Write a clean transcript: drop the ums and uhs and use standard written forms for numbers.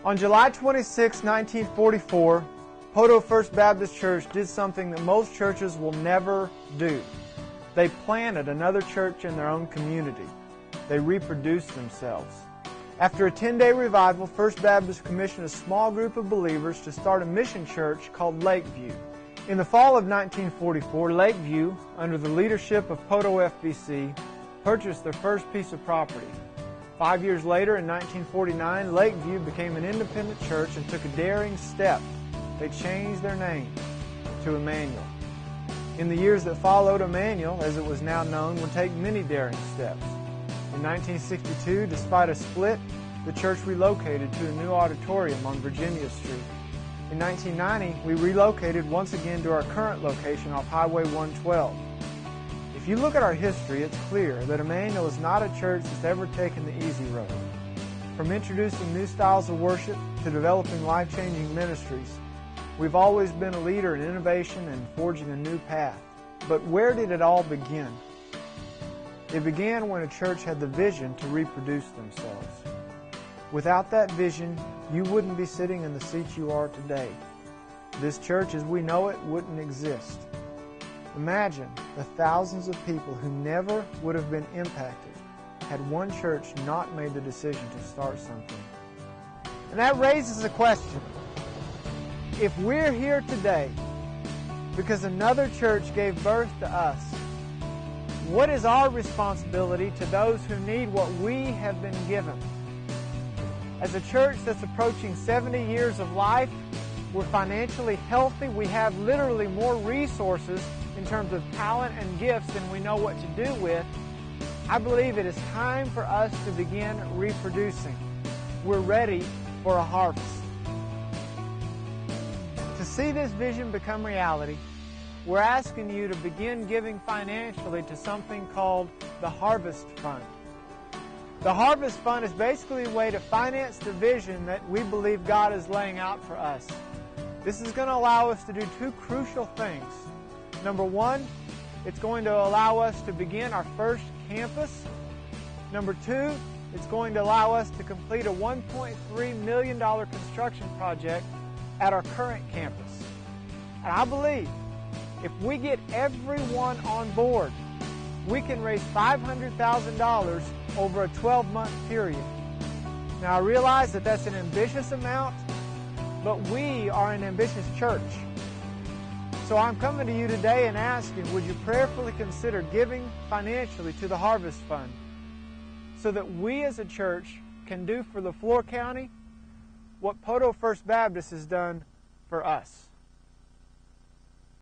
On July 26, 1944, Poto First Baptist Church did something that most churches will never do. They planted another church in their own community. They reproduced themselves. After a 10-day revival, First Baptist commissioned a small group of believers to start a mission church called Lakeview. In the fall of 1944, Lakeview, under the leadership of Poto FBC, purchased their first piece of property. 5 years later, in 1949, Lakeview became an independent church and took a daring step. They changed their name to Immnauel. In the years that followed, Immnauel, as it was now known, would take many daring steps. In 1962, despite a split, the church relocated to a new auditorium on Virginia Street. In 1990, we relocated once again to our current location off Highway 112. If you look at our history, it's clear that Immnauel is not a church that's ever taken the easy road. From introducing new styles of worship to developing life-changing ministries, we've always been a leader in innovation and forging a new path. But where did it all begin? It began when a church had the vision to reproduce themselves. Without that vision, you wouldn't be sitting in the seat you are today. This church as we know it wouldn't exist. Imagine the thousands of people who never would have been impacted had one church not made the decision to start something. And that raises a question. If we're here today because another church gave birth to us, what is our responsibility to those who need what we have been given? As a church that's approaching 70 years of life, we're financially healthy, we have literally more resources in terms of talent and gifts than we know what to do with. I believe it is time for us to begin reproducing. We're ready for a harvest. To see this vision become reality, we're asking you to begin giving financially to something called the Harvest Fund. The Harvest Fund is basically a way to finance the vision that we believe God is laying out for us. This is going to allow us to do two crucial things. Number one, it's going to allow us to begin our first campus. Number two, it's going to allow us to complete a $1.3 million construction project at our current campus. And I believe if we get everyone on board, we can raise $500,000 over a 12-month period. Now I realize that that's an ambitious amount, but we are an ambitious church. So I'm coming to you today and asking, would you prayerfully consider giving financially to the Harvest Fund so that we as a church can do for the Floor County what Poto First Baptist has done for us.